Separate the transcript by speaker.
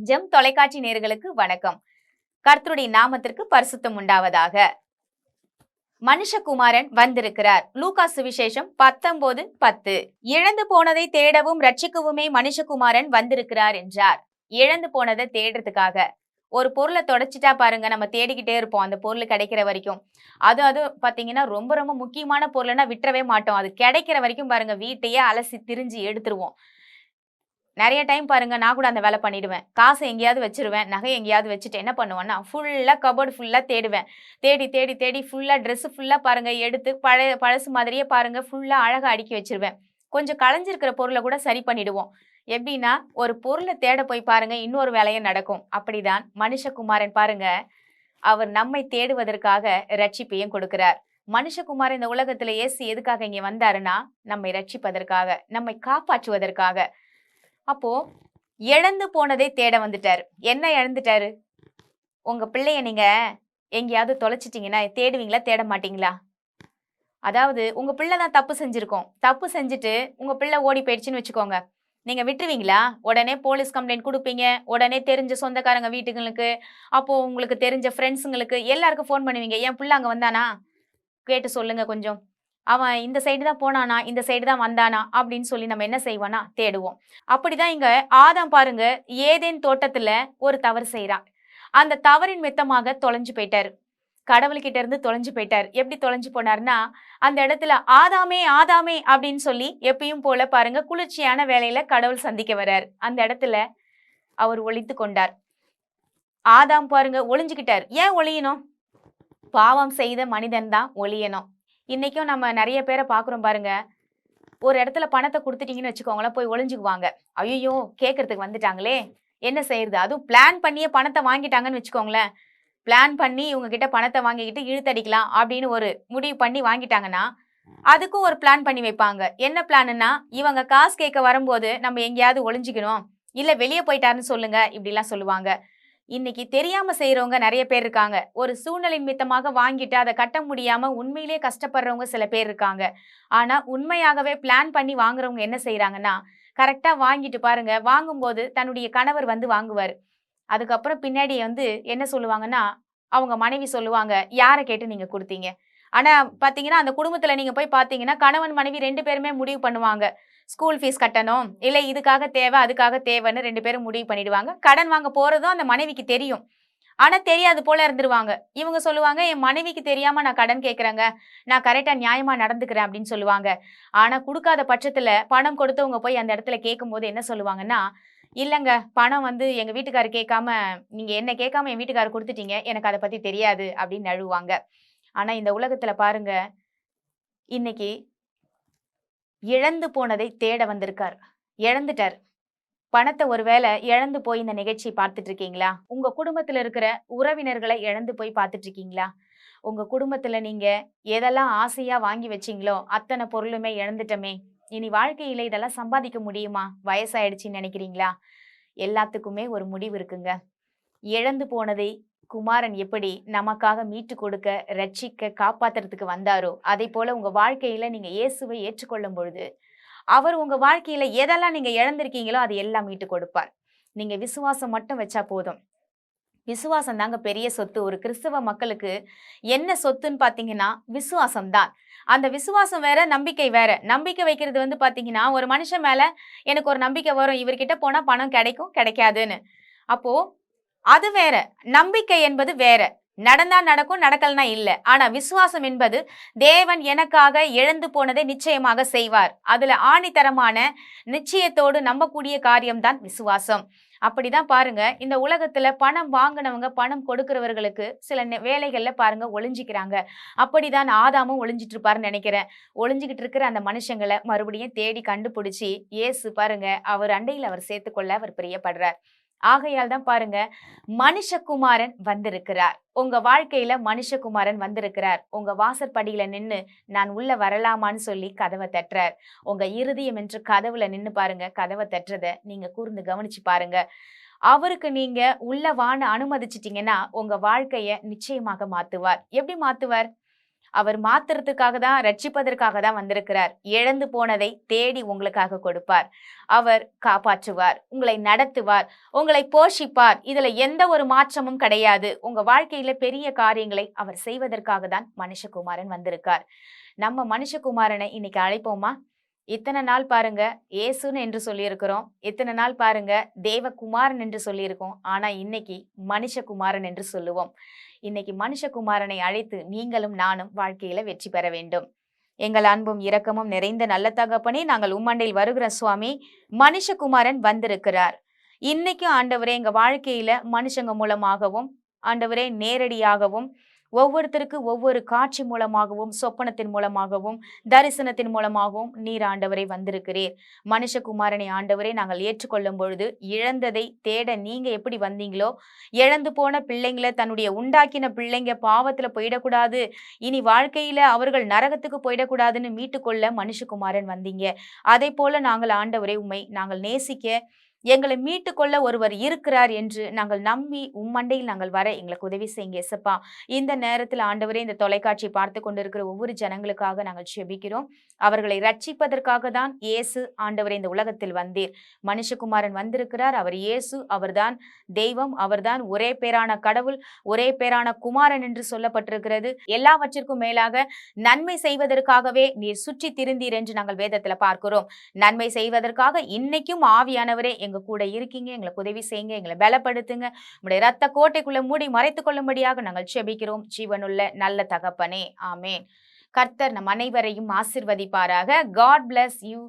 Speaker 1: GeM தொலைக்காட்சி நேயர்களுக்கு வணக்கம். கர்த்தருடைய நாமத்திற்கு பரிசுத்தம் உண்டாவதாக. மனுஷகுமாரன் வந்திருக்கிறார். லூக்கா சுவிசேஷம் 19:10. இழந்து போனதை தேடவும் ரட்சிக்கவுமே மனுஷகுமாரன் வந்திருக்கிறார் என்றார். இழந்து போனதை தேடுறதுக்காக ஒரு பொருளை தொடச்சிட்டா பாருங்க, நம்ம தேடிக்கிட்டே இருப்போம் அந்த பொருள் கிடைக்கிற வரைக்கும். அது பாத்தீங்கன்னா ரொம்ப ரொம்ப முக்கியமான பொருள்னா விட்டுறவே மாட்டோம். அது கிடைக்கிற வரைக்கும் பாருங்க வீட்டையே அலசி திரிஞ்சு எடுத்துருவோம். நிறைய டைம் பாருங்க, நான் கூட அந்த வேலை பண்ணிடுவேன். காசை எங்கேயாவது வச்சிருவேன், நகை எங்கேயாவது வச்சுட்டு என்ன பண்ணுவேன்னா ஃபுல்லா கபோர்டு ஃபுல்லா தேடுவேன். தேடி தேடி தேடி ஃபுல்லா ட்ரெஸ் ஃபுல்லா பாருங்க எடுத்து பழசு மாதிரியே பாருங்க ஃபுல்லா அழகா அடுக்கி வச்சிருவேன். கொஞ்சம் களைஞ்சிருக்கிற பொருளை கூட சரி பண்ணிடுவோம். எப்படின்னா ஒரு பொருளை தேட போய் பாருங்க இன்னொரு வேலையும் நடக்கும். அப்படிதான் மனுஷகுமாரன் பாருங்க, அவர் நம்மை தேடுவதற்காக ரட்சிப்பையும் கொடுக்கிறார். மனுஷகுமாரன் இந்த உலகத்துல இயேசு எதுக்காக இங்க வந்தாருன்னா நம்மை ரட்சிப்பதற்காக, நம்மை காப்பாற்றுவதற்காக. அப்போ இழந்து போனதை தேட வந்துட்டாரு. என்ன இழந்துட்டாரு? உங்க பிள்ளைய நீங்க எங்கேயாவது தொலைச்சிட்டீங்கன்னா தேடுவீங்களா, தேட மாட்டீங்களா? அதாவது உங்க பிள்ளை தான் தப்பு செஞ்சிருக்கோம், தப்பு செஞ்சுட்டு உங்க பிள்ளை ஓடி போயிடுச்சுன்னு வச்சுக்கோங்க, நீங்க விட்டுருவீங்களா? உடனே போலீஸ் கம்ப்ளைண்ட் கொடுப்பீங்க. உடனே தெரிஞ்ச சொந்தக்காரங்க வீட்டுங்களுக்கு, அப்போ உங்களுக்கு தெரிஞ்ச ஃப்ரெண்ட்ஸுங்களுக்கு எல்லாருக்கும் ஃபோன் பண்ணுவீங்க. என் பிள்ளை அங்க வந்தானா கேட்டு சொல்லுங்க கொஞ்சம், அவன் இந்த சைடு தான் போனானா, இந்த சைடு தான் வந்தானா அப்படின்னு சொல்லி நம்ம என்ன செய்வோம்னா தேடுவோம். அப்படிதான் இங்க ஆதாம் பாருங்க, ஏதேன் தோட்டத்துல ஒரு தவறு செய்யறான். அந்த தவறின் மித்தமாக தொலைஞ்சு போயிட்டாரு. கடவுள்கிட்ட இருந்து தொலைஞ்சு போயிட்டாரு. எப்படி தொலைஞ்சு போனார்னா, அந்த இடத்துல ஆதாமே ஆதாமே அப்படின்னு சொல்லி எப்பயும் போல பாருங்க குளிர்ச்சியான வேலையில கடவுள் சந்திக்க வர்றாரு. அந்த இடத்துல அவர் ஒளித்து கொண்டார். ஆதாம் பாருங்க ஒளிஞ்சுக்கிட்டார். ஏன் ஒளியணும்? பாவம் செய்த மனிதன் தான் ஒளியணும். இன்னைக்கும் நம்ம நிறைய பேரை பாக்குறோம் பாருங்க, ஒரு இடத்துல பணத்தை கொடுத்துட்டீங்கன்னு வச்சுக்கோங்களேன், போய் ஒளிஞ்சுக்குவாங்க. ஐயோ கேட்கறதுக்கு வந்துட்டாங்களே, என்ன செய்யறது? அதுவும் பிளான் பண்ணியே பணத்தை வாங்கிட்டாங்கன்னு வச்சுக்கோங்களேன். பிளான் பண்ணி இவங்க கிட்ட பணத்தை வாங்கிக்கிட்டு இழுத்தடிக்கலாம் அப்படின்னு ஒரு முடிவு பண்ணி வாங்கிட்டாங்கன்னா அதுக்கும் ஒரு பிளான் பண்ணி வைப்பாங்க. என்ன பிளான்னா, இவங்க காசு கேட்க வரும்போது நம்ம எங்கேயாவது ஒளிஞ்சுக்கணும், இல்ல வெளியே போயிட்டாருன்னு சொல்லுங்க, இப்படிலாம் சொல்லுவாங்க. இன்னைக்கு தெரியாம செய்யறவங்க நிறைய பேர் இருக்காங்க. ஒரு சூழ்நிலை நிமித்தமாக வாங்கிட்டு அதை கட்ட முடியாம உண்மையிலேயே கஷ்டப்படுறவங்க சில பேர் இருக்காங்க. ஆனா உண்மையாகவே பிளான் பண்ணி வாங்குறவங்க என்ன செய்யறாங்கன்னா, கரெக்டா வாங்கிட்டு பாருங்க, வாங்கும்போது தன்னுடைய கணவர் வந்து வாங்குவாரு. அதுக்கப்புறம் பின்னாடி வந்து என்ன சொல்லுவாங்கன்னா, அவங்க மனைவி சொல்லுவாங்க, யாரை கேட்டு நீங்க கொடுத்தீங்க? ஆனா பாத்தீங்கன்னா அந்த குடும்பத்துல நீங்க போய் பாத்தீங்கன்னா கணவன் மனைவி 2 பேருமே முடிவு பண்ணுவாங்க. ஸ்கூல் ஃபீஸ் கட்டணும், இல்ல இதுக்காக தேவை அதுக்காக தேவைன்னு 2 பேரும் முடிவு பண்ணிடுவாங்க. கடன் வாங்க போறதும் அந்த மனைவிக்கு தெரியும். ஆனா தெரியாது போல இருந்துருவாங்க. இவங்க சொல்லுவாங்க, என் மனைவிக்கு தெரியாம நான் கடன் கேட்கறேங்க, நான் கரெக்டா நியாயமா நடந்துக்கிறேன் அப்படின்னு சொல்லுவாங்க. ஆனா கொடுக்காத பட்சத்துல பணம் கொடுத்தவங்க போய் அந்த இடத்துல கேட்கும் போது என்ன சொல்லுவாங்கன்னா, இல்லங்க பணம் வந்து எங்க வீட்டுக்காரர் கேட்காம, நீங்க என்ன கேட்காம என் வீட்டுக்காரர் கொடுத்துட்டீங்க, எனக்கு அதை பத்தி தெரியாது அப்படின்னு நழுவாங்க. ஆனா இந்த உலகத்துல பாருங்க, இன்னைக்கு இழந்து போனதை தேட வந்திருக்கார். இழந்துட்டார். பணத்தை ஒருவேளை இழந்து போய் இந்த நிகழ்ச்சி பார்த்துட்டு இருக்கீங்களா? உங்க குடும்பத்துல இருக்கிற உறவினர்களை இழந்து போய் பார்த்துட்டு இருக்கீங்களா? உங்க குடும்பத்துல நீங்க எதெல்லாம் ஆசையா வாங்கி வச்சீங்களோ அத்தனை பொருளுமே இழந்துட்டமே, இனி வாழ்க்கையில இதெல்லாம் சம்பாதிக்க முடியுமா? வயசாயிடுச்சுன்னு நினைக்கிறீங்களா? எல்லாத்துக்குமே ஒரு முடிவு இருக்குங்க. இழந்து போனதை குமாரன் எப்படி நமக்காக மீட்டு கொடுக்க, ரட்சிக்க, காப்பாத்துறதுக்கு வந்தாரோ, அதே போல உங்க வாழ்க்கையில நீங்க இயேசுவை ஏற்றுக்கொள்ளும் பொழுது அவர் உங்க வாழ்க்கையில எதெல்லாம் நீங்க இழந்திருக்கீங்களோ அது எல்லாம் மீட்டு கொடுப்பார். நீங்க விசுவாசம் மட்டும் வச்சா போதும். விசுவாசம் தாங்க பெரிய சொத்து. ஒரு கிறிஸ்தவ மக்களுக்கு என்ன சொத்துன்னு பாத்தீங்கன்னா விசுவாசம் தான். அந்த விசுவாசம் வேற, நம்பிக்கை வேற. நம்பிக்கை வைக்கிறது வந்து பாத்தீங்கன்னா, ஒரு மனுஷன் மேல எனக்கு ஒரு நம்பிக்கை வரும், இவர்கிட்ட போனா பணம் கிடைக்கும் கிடைக்காதுன்னு. அப்போ அது வேற. நம்பிக்கை என்பது வேற. நடந்தா நடக்கும், நடக்கலனா இல்ல. ஆனா விசுவாசம் என்பது தேவன் எனக்காக இழந்து போனதை நிச்சயமாக செய்வார். அதுல ஆணித்தரமான நிச்சயத்தோடு நம்பக்கூடிய காரியம்தான் விசுவாசம். அப்படிதான் பாருங்க, இந்த உலகத்துல பணம் வாங்கினவங்க பணம் கொடுக்கிறவர்களுக்கு சில வேலைகள்ல பாருங்க ஒளிஞ்சிக்கிறாங்க. அப்படிதான் ஆதாமும் ஒளிஞ்சிட்டு இருப்பாருன்னு நினைக்கிறேன். ஒளிஞ்சுகிட்டு இருக்கிற அந்த மனுஷங்களை மறுபடியும் தேடி கண்டுபிடிச்சி இயேசு பாருங்க அவர் அண்டையில் அவர் சேர்த்துக்கொள்ள அவர் பிரியப்படுறார். ஆகையால் தான் பாருங்க, மனுஷகுமாரன் வந்திருக்கிறார். உங்க வாழ்க்கையில மனுஷகுமாரன் வந்திருக்கிறார். உங்க வாசற்படியில நின்னு நான் உள்ள வரலாமான்னு சொல்லி கதவை தட்டுறார். உங்க இருதயம் என்று கதவுல நின்னு பாருங்க, கதவை தட்டுறத நீங்க கூர்ந்து கவனிச்சு பாருங்க. அவருக்கு நீங்க உள்ள வான்னு அனுமதிச்சிட்டீங்கன்னா உங்க வாழ்க்கைய நிச்சயமாக மாத்துவார். எப்படி மாத்துவார்? அவர் மாத்துறதுக்காக தான், ரட்சிப்பதற்காக தான் வந்திருக்கிறார். இழந்து போனதை தேடி உங்களுக்காக கொடுப்பார். அவர் காப்பாற்றுவார், உங்களை நடத்துவார், உங்களை போஷிப்பார். இதுல எந்த ஒரு மாற்றமும் கிடையாது. உங்க வாழ்க்கையில பெரிய காரியங்களை அவர் செய்வதற்காக தான் மனுஷகுமாரன் வந்திருக்கார். நம்ம மனுஷகுமாரனை இன்னைக்கு அழைப்போமா? இத்தனை நாள் பாருங்க இயேசுன்னு என்று சொல்லியிருக்கிறோம், இத்தனை நாள் பாருங்க தேவகுமாரன் என்று சொல்லியிருக்கோம். ஆனா இன்னைக்கு மனுஷகுமாரன் என்று சொல்லுவோம். இன்னைக்கு மனுஷகுமாரனை அழைத்து நீங்களும் நானும் வாழ்க்கையில வெற்றி பெற வேண்டும். எங்கள் அன்பும் இரக்கமும் நிறைந்த நல்ல தகப்பனே, நாங்கள் உம்மண்டையில் வருகிற சுவாமி. மனுஷகுமாரன் வந்திருக்கிறார். இன்னைக்கும் ஆண்டவரே எங்க வாழ்க்கையில மனுஷங்க மூலமாகவும் ஆண்டவரே நேரடியாகவும் ஒவ்வொருத்தருக்கு ஒவ்வொரு காட்சி மூலமாகவும் சொப்பனத்தின் மூலமாகவும் தரிசனத்தின் மூலமாகவும் நீர் ஆண்டவரை வந்திருக்கிறீர். மனுஷகுமாரனை ஆண்டவரை நாங்கள் ஏற்றுக்கொள்ளும் பொழுது இழந்ததை தேட நீங்க எப்படி வந்தீங்களோ, இழந்து போன பிள்ளைங்களை, தன்னுடைய உண்டாக்கின பிள்ளைங்க பாவத்துல போயிடக்கூடாது, இனி வாழ்க்கையில அவர்கள் நரகத்துக்கு போயிடக்கூடாதுன்னு மீட்டுக்கொள்ள மனுஷகுமாரன் வந்தீங்க. அதை போல நாங்கள் ஆண்டவரை உம்மை நாங்கள் நேசிக்க, எங்களை மீட்டு கொள்ள ஒருவர் இருக்கிறார் என்று நாங்கள் நம்பி உம்மண்டையில் நாங்கள் வர எங்களுக்கு உதவி செய்யுங்க இயேசப்பா. இந்த நேரத்தில் ஆண்டவரே இந்த தொலைக்காட்சியை பார்த்து கொண்டிருக்கிற ஒவ்வொரு ஜனங்களுக்காக நாங்கள் செபிக்கிறோம். அவர்களை ரட்சிப்பதற்காக தான் இயேசு ஆண்டவரே இந்த உலகத்தில் வந்தீர். மனுஷகுமாரன் வந்திருக்கிறார். அவர் இயேசு, அவர்தான் தெய்வம், அவர்தான் ஒரே பேரான கடவுள், ஒரே பேரான குமாரன் என்று சொல்லப்பட்டிருக்கிறது. எல்லாவற்றிற்கும் மேலாக நன்மை செய்வதற்காகவே நீர் சுற்றி திரிந்தீர் என்று நாங்கள் வேதத்துல பார்க்கிறோம். நன்மை செய்வதற்காக இன்னைக்கும் ஆவியானவரே எங்க கூட இருக்கீங்க. எங்களுக்கு உதவி செய்யுங்க, எங்களை பலப்படுத்துங்க. உங்களுடைய இரத்த கோட்டைக்குள்ள மூடி மறைத்துக் கொள்ளும்படியாக நாங்கள் செபிக்கிறோம் ஜீவனுள்ள நல்ல தகப்பனே, ஆமேன். கர்த்தர் நம் அனைவரையும் ஆசிர்வதிப்பாராக. God bless you.